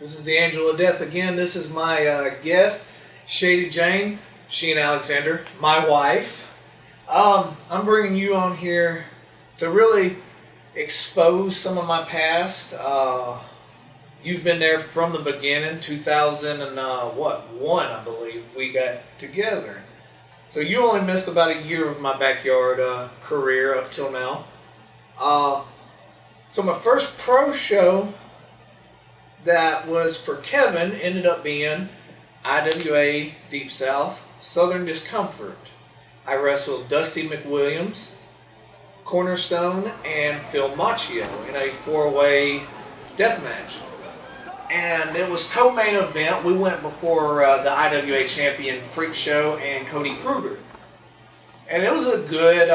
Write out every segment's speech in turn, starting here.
This is the Angel of Death again. This is my guest, Shady Jayne, Sheena Alexander, my wife. I'm bringing you on here to really expose some of my past. You've been there from the beginning, 2001, I believe, we got together. So you only missed about a year of my backyard career up till now. So my first pro show that was for Kevin ended up being IWA Deep South Southern Discomfort. I wrestled Dusty McWilliams, Cornerstone, and Phil Macchio in a four-way death match. And it was co-main event. We went before the IWA champion Freak Show and Cody Kruger. And it was a good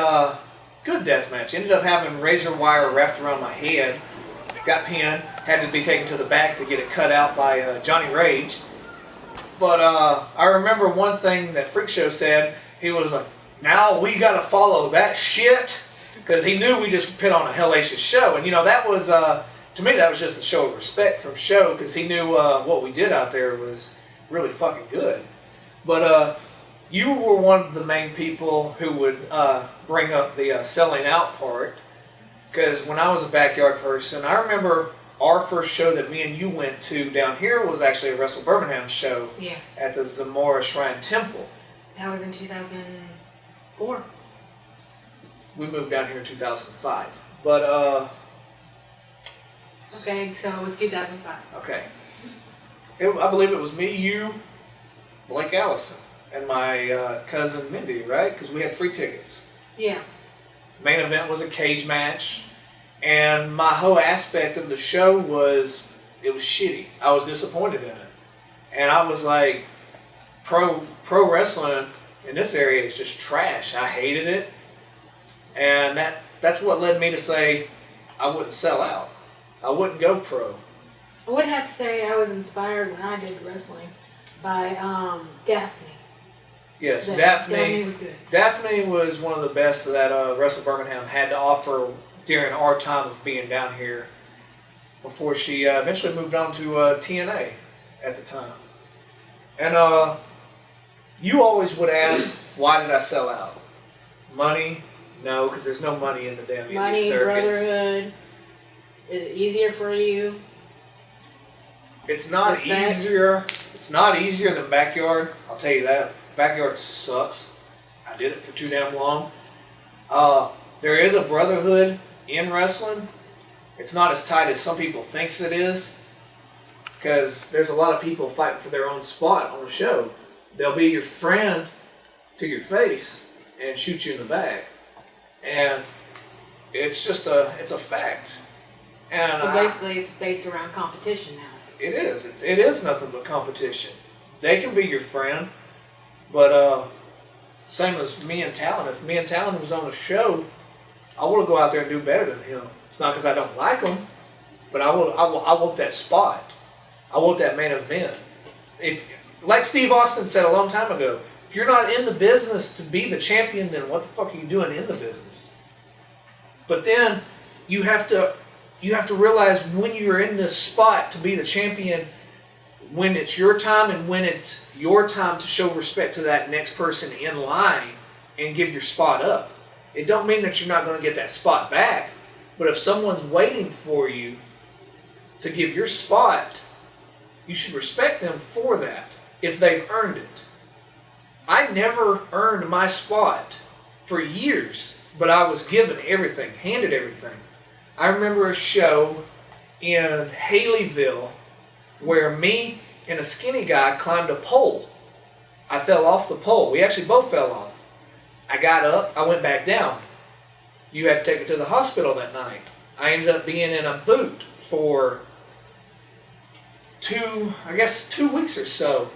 death match. Ended up having razor wire wrapped around my head. Got pinned. Had to be taken to the back to get it cut out by Johnny Rage. But I remember one thing that Freak Show said. He was like, now we got to follow that shit. Because he knew we just put on a hellacious show. And, you know, that was, to me, that was just a show of respect from Show. Because he knew what we did out there was really fucking good. But you were one of the main people who would bring up the selling out part. Because when I was a backyard person, I remember our first show that me and you went to down here was actually a Wrestle Birmingham show at the Zamora Shrine Temple. That was in 2004. We moved down here in 2005. But, okay, so it was 2005. Okay. I believe it was me, you, Blake Allison, and my cousin Mindy, right? Because we had free tickets. Yeah. Main event was a cage match, and my whole aspect of the show was, it was shitty. I was disappointed in it. And I was like, pro wrestling in this area is just trash. I hated it. And that's what led me to say I wouldn't sell out. I wouldn't go pro. I would have to say I was inspired when I did wrestling by Daphne. Yes, Daphne. Daphne was good. Daphne was one of the best that Wrestle Birmingham had to offer during our time of being down here before she eventually moved on to TNA at the time. And you always would ask, why did I sell out? Money? No, because there's no money in the damn indie circuits. Money, brotherhood. Is it easier for you? It's not easier. It's not easier than backyard. I'll tell you that. Backyard sucks. I did it for too damn long. There is a brotherhood in wrestling. It's not as tight as some people thinks it is. Because there's a lot of people fighting for their own spot on the show. They'll be your friend to your face and shoot you in the back. And it's just it's a fact. And so basically it's based around competition now. It is. It is nothing but competition. They can be your friend, but same as me and Talon. If me and Talon was on a show, I want to go out there and do better than him. It's not because I don't like him, but I want that spot. I want that main event. If, like Steve Austin said a long time ago, if you're not in the business to be the champion, then what the fuck are you doing in the business? But then you have to realize when you're in this spot to be the champion, when it's your time and when it's your time to show respect to that next person in line and give your spot up. It don't mean that you're not going to get that spot back, but if someone's waiting for you to give your spot, you should respect them for that if they've earned it. I never earned my spot for years, but I was given everything, handed everything. I remember a show in Haleyville where me and a skinny guy climbed a pole. I fell off the pole. We actually both fell off. I got up. I went back down. You had to take me to the hospital that night. I ended up being in a boot for 2 weeks or so.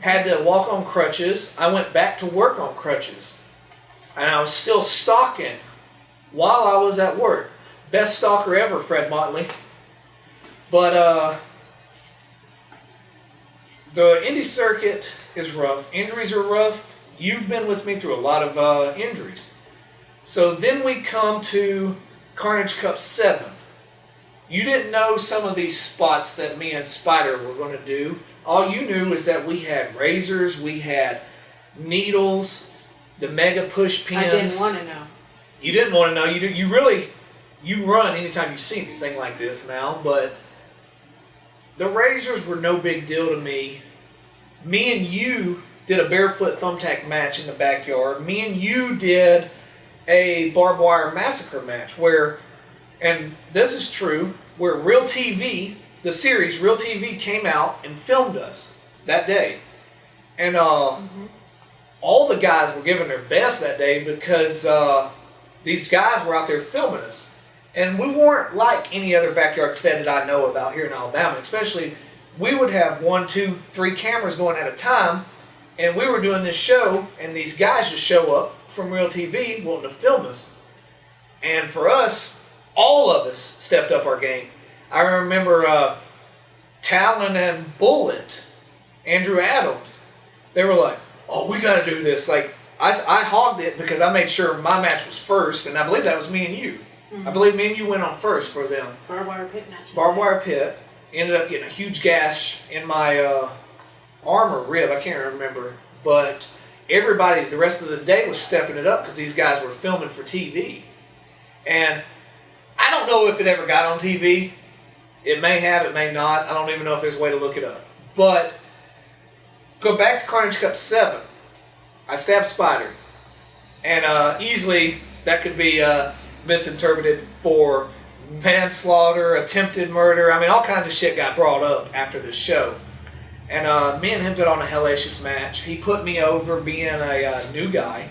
Had to walk on crutches. I went back to work on crutches. And I was still stalking while I was at work. Best stalker ever, Fred Motley. But the indie circuit is rough. Injuries are rough. You've been with me through a lot of injuries. So then we come to Carnage Cup 7. You didn't know some of these spots that me and Spider were going to do. All you knew is that we had razors, we had needles, the mega push pins. I didn't want to know. You didn't want to know. You run anytime you see anything like this now, but the razors were no big deal to me. Me and you did a barefoot thumbtack match in the backyard. Me and you did a barbed wire massacre match where, and this is true, where Real TV, the series Real TV came out and filmed us that day. And all the guys were giving their best that day because these guys were out there filming us. And we weren't like any other backyard fed that I know about here in Alabama. Especially, we would have 1, 2, 3 cameras going at a time. And we were doing this show, and these guys just show up from Real TV wanting to film us. And for us, all of us stepped up our game. I remember Talon and Bullet, Andrew Adams, they were like, oh, we got to do this. Like, I hogged it because I made sure my match was first, and I believe that was me and you. I believe me and you went on first for them. Barbed wire pit match. Barbed wire pit. Ended up getting a huge gash in my arm or rib. I can't remember. But everybody the rest of the day was stepping it up because these guys were filming for TV. And I don't know if it ever got on TV. It may have, it may not. I don't even know if there's a way to look it up. But go back to Carnage Cup 7. I stabbed Spider. And easily that could be misinterpreted for manslaughter, attempted murder. I mean, all kinds of shit got brought up after this show. And me and him put on a hellacious match. He put me over being a new guy.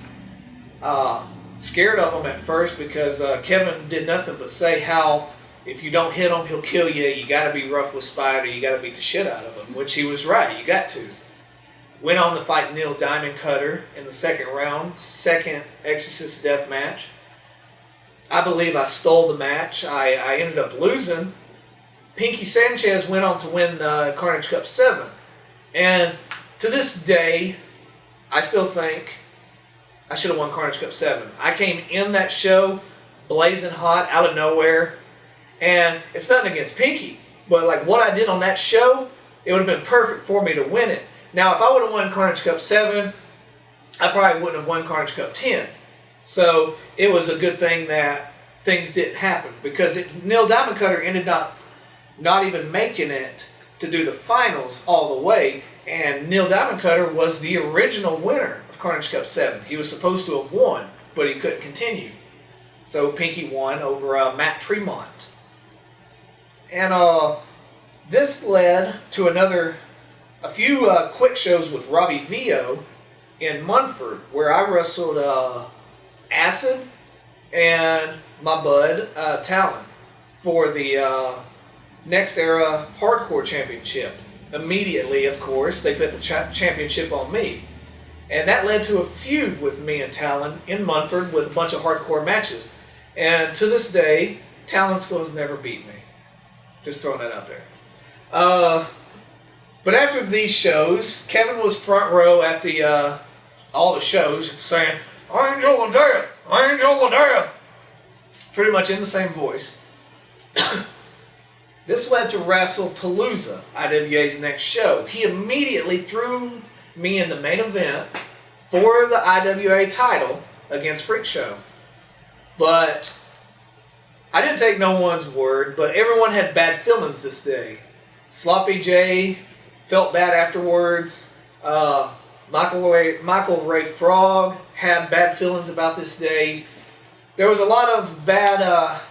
Scared of him at first because Kevin did nothing but say how if you don't hit him, he'll kill you. You got to be rough with Spider. You got to beat the shit out of him, which he was right. You got to. Went on to fight Neil Diamond Cutter in the second round, second Exorcist death match. I believe I stole the match. I ended up losing. Pinky Sanchez went on to win the Carnage Cup 7. And to this day, I still think I should have won Carnage Cup 7. I came in that show blazing hot out of nowhere. And it's nothing against Pinky, but like what I did on that show, it would have been perfect for me to win it. Now, if I would have won Carnage Cup 7, I probably wouldn't have won Carnage Cup 10. So it was a good thing that things didn't happen because Neil Diamond Cutter ended up not even making it to do the finals all the way. And Neil Diamond Cutter was the original winner of Carnage Cup 7. He was supposed to have won, but he couldn't continue. So Pinky won over Matt Tremont. And this led to a few quick shows with Robbie Vio in Munford, where I wrestled Acid and my bud Talon for the Next Era Hardcore Championship. Immediately, of course, they put the championship on me. And that led to a feud with me and Talon in Munford with a bunch of hardcore matches. And to this day, Talon still has never beat me. Just throwing that out there. But after these shows, Kevin was front row at the all the shows saying, Angel of Death! Angel of Death! Pretty much in the same voice. This led to WrestlingPalooza, IWA's next show. He immediately threw me in the main event for the IWA title against Freak Show. But I didn't take no one's word, but everyone had bad feelings this day. Sloppy J felt bad afterwards. Michael Ray Frog had bad feelings about this day. There was a lot of bad...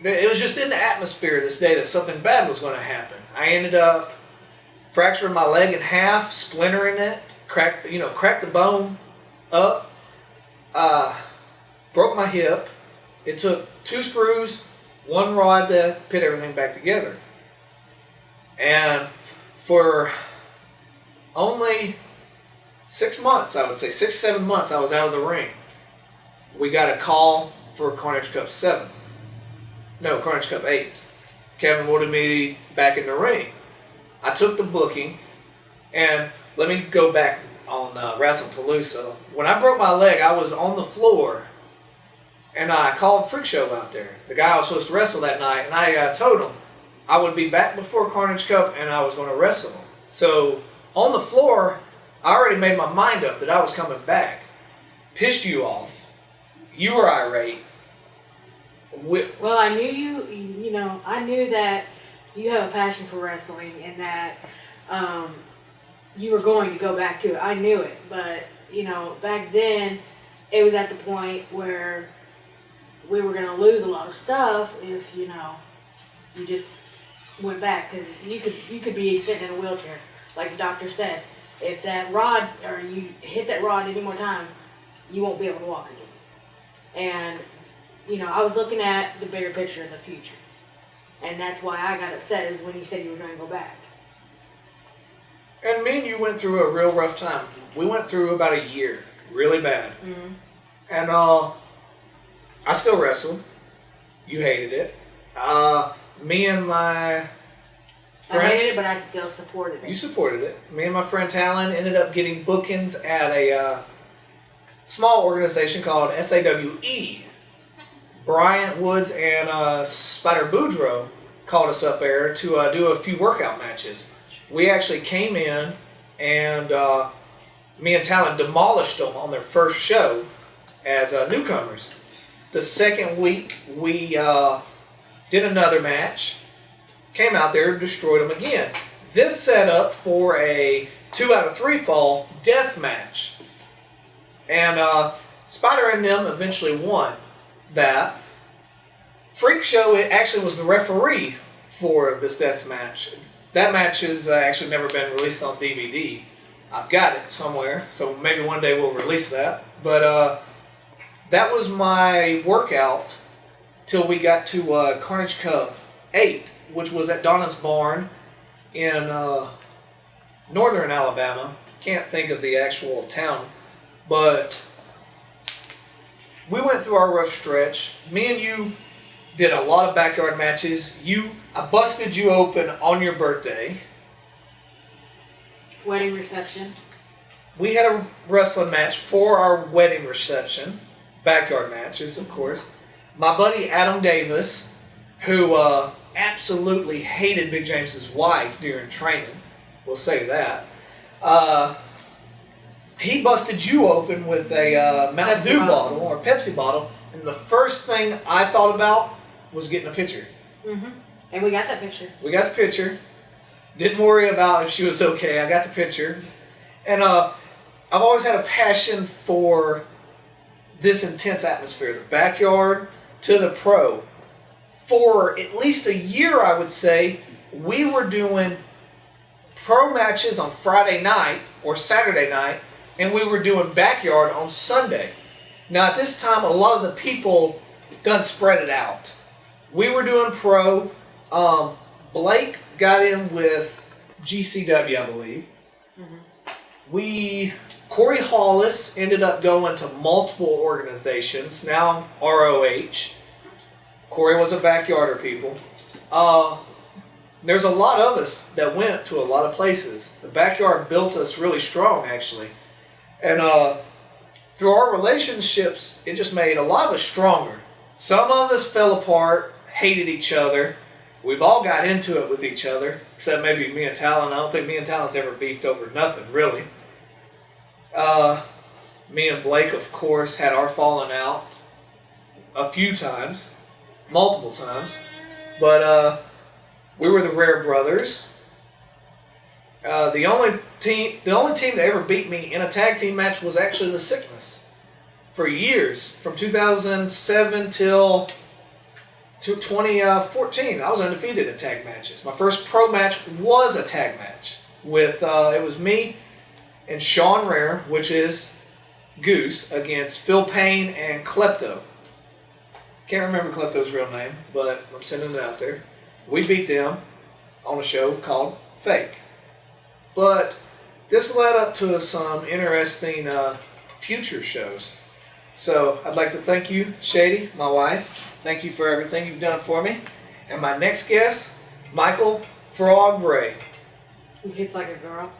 it was just in the atmosphere this day that something bad was going to happen. I ended up fracturing my leg in half, splintering it, cracked the bone up, broke my hip. It took 2 screws, 1 rod to put everything back together. And for only 6 months, I would say 6, 7 months, I was out of the ring. We got a call for Carnage Cup 7. No, Carnage Cup 8. Kevin wanted me back in the ring. I took the booking, and let me go back on WrestlingPalooza. When I broke my leg, I was on the floor And I called Freak Show out there, the guy I was supposed to wrestle that night, and I told him I would be back before Carnage Cup and I was going to wrestle him. So on the floor, I already made my mind up that I was coming back. Pissed you off. You were irate. Well, I knew I knew that you have a passion for wrestling and that you were going to go back to it. I knew it. But, back then, it was at the point where we were going to lose a lot of stuff if, you just went back. Because you could be sitting in a wheelchair, like the doctor said. If that rod, or you hit that rod any more time, you won't be able to walk again. And, I was looking at the bigger picture in the future. And that's why I got upset is when you said you were going to go back. And me and you went through a real rough time. We went through about a year, really bad. Mm-hmm. And I still wrestled. You hated it. Me and my friends... I hated it, but I still supported it. You supported it. Me and my friend Talon ended up getting bookings at a small organization called SAWE. Bryant Woods and Spider Boudreaux called us up there to do a few workout matches. We actually came in and me and Talon demolished them on their first show as newcomers. The second week we did another match, came out there, destroyed them again. This set up for a 2 out of 3 fall death match. And Spider and them eventually won that. Freak Show actually was the referee for this death match. That match has actually never been released on DVD. I've got it somewhere, so maybe one day we'll release that. But that was my workout till we got to Carnage Cup 8, which was at Donna's Barn in northern Alabama. Can't think of the actual town, but we went through our rough stretch. Me and you did a lot of backyard matches. I busted you open on your birthday. Wedding reception. We had a wrestling match for our wedding reception. Backyard matches, of course. My buddy Adam Davis, who absolutely hated Big James's wife during training, we'll say that. He busted you open with a Mountain Dew bottle or Pepsi bottle, and the first thing I thought about was getting a picture. Mm-hmm. And we got that picture. We got the picture. Didn't worry about if she was okay. I got the picture. And I've always had a passion for this intense atmosphere, the backyard to the pro. For at least a year, I would say, we were doing pro matches on Friday night or Saturday night, and we were doing backyard on Sunday. Now, at this time, a lot of the people done spread it out. We were doing pro. Blake got in with GCW, I believe. Mm-hmm. Corey Hollis ended up going to multiple organizations, now ROH. Corey was a backyarder, people. There's a lot of us that went to a lot of places. The backyard built us really strong, actually. And through our relationships, it just made a lot of us stronger. Some of us fell apart, hated each other. We've all got into it with each other, except maybe me and Talon. I don't think me and Talon's ever beefed over nothing, really. Me and Blake, of course, had our falling out a few times, multiple times. But we were the Rare Brothers. The only team that ever beat me in a tag team match was actually the Sickness. For years, from 2007 till 2014, I was undefeated in tag matches. My first pro match was a tag match with it was me and Sean Rare, which is Goose, against Phil Payne and Klepto. Can't remember Klepto's real name, but I'm sending it out there. We beat them on a show called Fake. But this led up to some interesting future shows. So I'd like to thank you, Shady, my wife. Thank you for everything you've done for me. And my next guest, Michael Frog Ray. He hits like a girl.